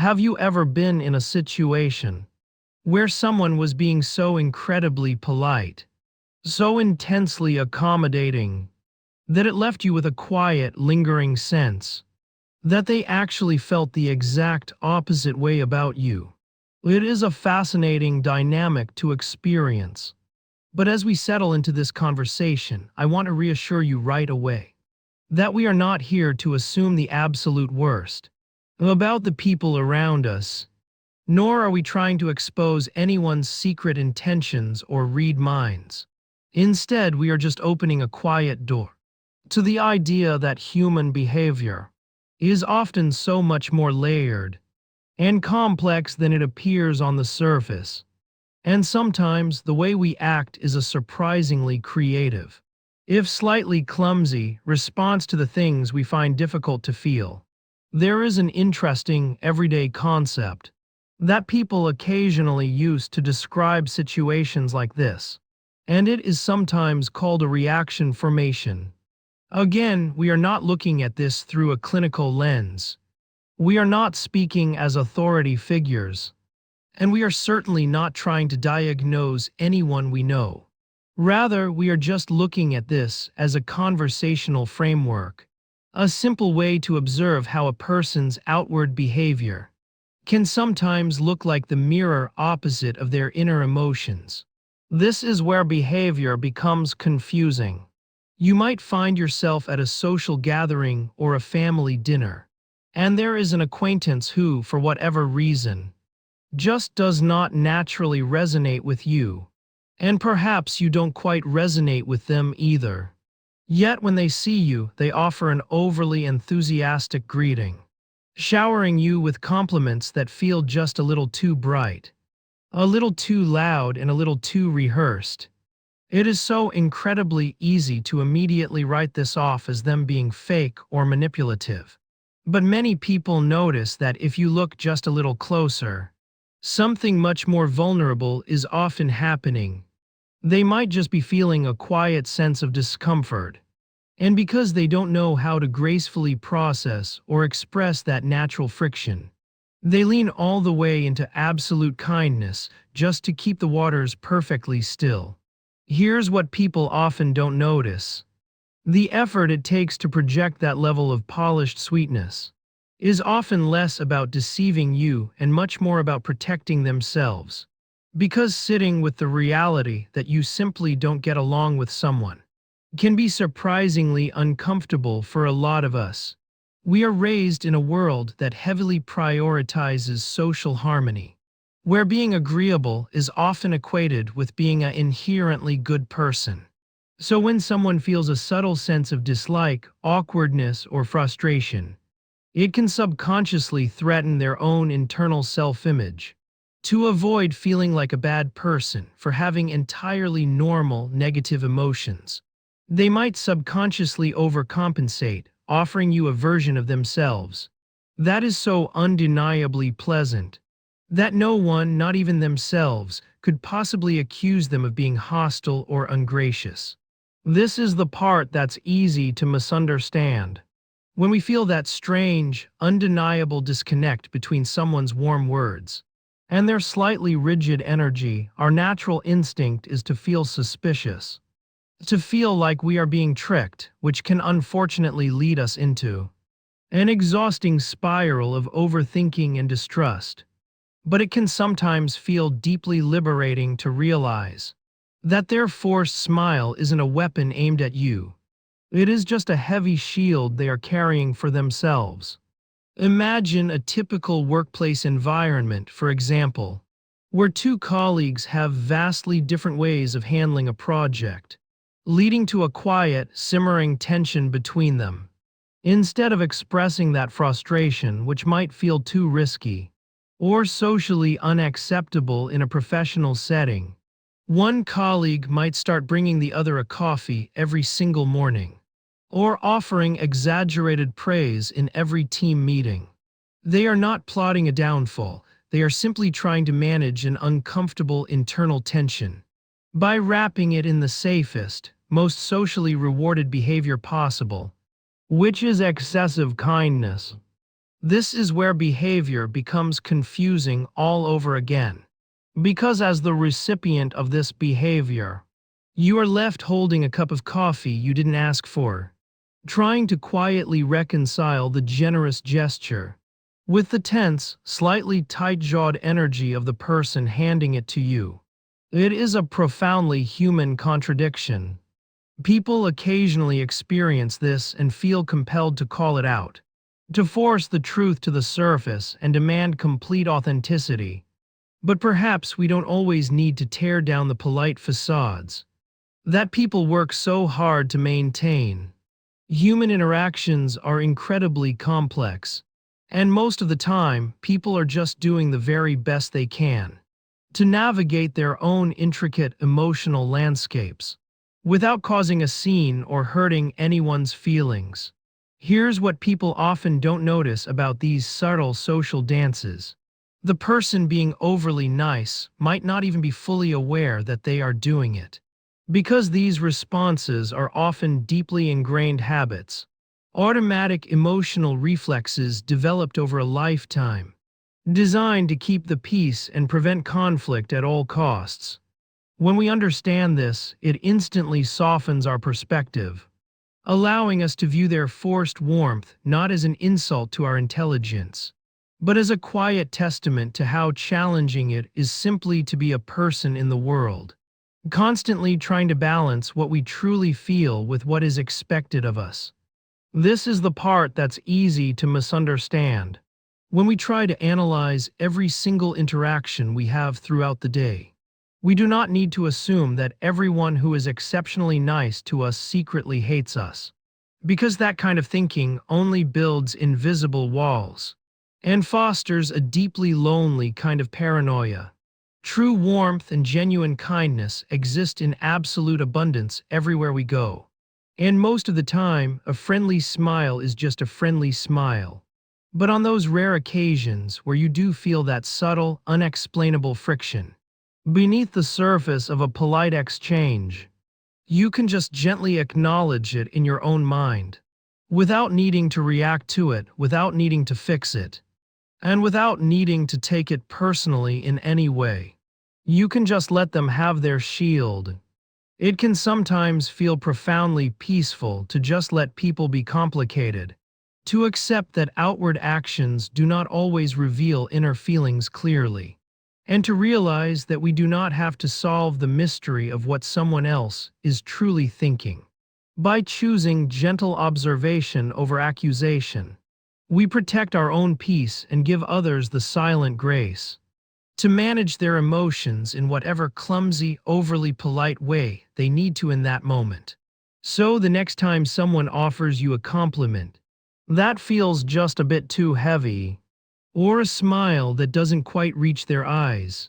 Have you ever been in a situation where someone was being so incredibly polite, so intensely accommodating, that it left you with a quiet, lingering sense that they actually felt the exact opposite way about you? It is a fascinating dynamic to experience. But as we settle into this conversation, I want to reassure you right away that we are not here to assume the absolute worst about the people around us, nor are we trying to expose anyone's secret intentions or read minds. Instead, we are just opening a quiet door to the idea that human behavior is often so much more layered and complex than it appears on the surface. And sometimes the way we act is a surprisingly creative, if slightly clumsy, response to the things we find difficult to feel. There is an interesting, everyday concept that people occasionally use to describe situations like this, and it is sometimes called a reaction formation. Again, we are not looking at this through a clinical lens. We are not speaking as authority figures, and we are certainly not trying to diagnose anyone we know. Rather, we are just looking at this as a conversational framework, a simple way to observe how a person's outward behavior can sometimes look like the mirror opposite of their inner emotions. This is where behavior becomes confusing. You might find yourself at a social gathering or a family dinner, and there is an acquaintance who, for whatever reason, just does not naturally resonate with you, and perhaps you don't quite resonate with them either. Yet when they see you, they offer an overly enthusiastic greeting, showering you with compliments that feel just a little too bright, a little too loud, and a little too rehearsed. It is so incredibly easy to immediately write this off as them being fake or manipulative. But many people notice that if you look just a little closer, something much more vulnerable is often happening. They might just be feeling a quiet sense of discomfort, and because they don't know how to gracefully process or express that natural friction, they lean all the way into absolute kindness just to keep the waters perfectly still. Here's what people often don't notice. The effort it takes to project that level of polished sweetness is often less about deceiving you and much more about protecting themselves. Because sitting with the reality that you simply don't get along with someone can be surprisingly uncomfortable for a lot of us. We are raised in a world that heavily prioritizes social harmony, where being agreeable is often equated with being an inherently good person. So when someone feels a subtle sense of dislike, awkwardness, or frustration, it can subconsciously threaten their own internal self-image. To avoid feeling like a bad person for having entirely normal negative emotions, they might subconsciously overcompensate, offering you a version of themselves that is so undeniably pleasant that no one, not even themselves, could possibly accuse them of being hostile or ungracious. This is the part that's easy to misunderstand. When we feel that strange, undeniable disconnect between someone's warm words and their slightly rigid energy, our natural instinct is to feel suspicious, to feel like we are being tricked, which can unfortunately lead us into an exhausting spiral of overthinking and distrust. But it can sometimes feel deeply liberating to realize that their forced smile isn't a weapon aimed at you. It is just a heavy shield they are carrying for themselves. Imagine a typical workplace environment, for example, where two colleagues have vastly different ways of handling a project, leading to a quiet, simmering tension between them. Instead of expressing that frustration, which might feel too risky or socially unacceptable in a professional setting, one colleague might start bringing the other a coffee every single morning, or offering exaggerated praise in every team meeting. They are not plotting a downfall, they are simply trying to manage an uncomfortable internal tension by wrapping it in the safest, most socially rewarded behavior possible, which is excessive kindness. This is where behavior becomes confusing all over again. Because as the recipient of this behavior, you are left holding a cup of coffee you didn't ask for, trying to quietly reconcile the generous gesture with the tense, slightly tight-jawed energy of the person handing it to you. It is a profoundly human contradiction. People occasionally experience this and feel compelled to call it out, to force the truth to the surface and demand complete authenticity. But perhaps we don't always need to tear down the polite facades that people work so hard to maintain. Human interactions are incredibly complex, and most of the time, people are just doing the very best they can to navigate their own intricate emotional landscapes without causing a scene or hurting anyone's feelings. Here's what people often don't notice about these subtle social dances. The person being overly nice might not even be fully aware that they are doing it. Because these responses are often deeply ingrained habits, automatic emotional reflexes developed over a lifetime, designed to keep the peace and prevent conflict at all costs. When we understand this, it instantly softens our perspective, allowing us to view their forced warmth not as an insult to our intelligence, but as a quiet testament to how challenging it is simply to be a person in the world, constantly trying to balance what we truly feel with what is expected of us. This is the part that's easy to misunderstand when we try to analyze every single interaction we have throughout the day. We do not need to assume that everyone who is exceptionally nice to us secretly hates us, because that kind of thinking only builds invisible walls and fosters a deeply lonely kind of paranoia. True warmth and genuine kindness exist in absolute abundance everywhere we go. And most of the time, a friendly smile is just a friendly smile. But on those rare occasions where you do feel that subtle, unexplainable friction beneath the surface of a polite exchange, you can just gently acknowledge it in your own mind, without needing to react to it, without needing to fix it, and without needing to take it personally in any way. You can just let them have their shield. It can sometimes feel profoundly peaceful to just let people be complicated, to accept that outward actions do not always reveal inner feelings clearly, and to realize that we do not have to solve the mystery of what someone else is truly thinking. By choosing gentle observation over accusation, we protect our own peace and give others the silent grace to manage their emotions in whatever clumsy, overly polite way they need to in that moment. So the next time someone offers you a compliment that feels just a bit too heavy, or a smile that doesn't quite reach their eyes,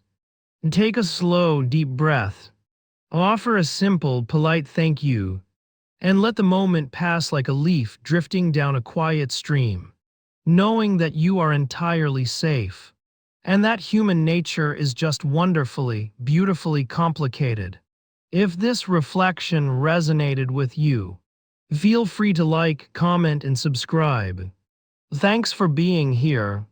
take a slow, deep breath, offer a simple, polite thank you, and let the moment pass like a leaf drifting down a quiet stream, knowing that you are entirely safe, and that human nature is just wonderfully, beautifully complicated. If this reflection resonated with you, feel free to like, comment, and subscribe. Thanks for being here.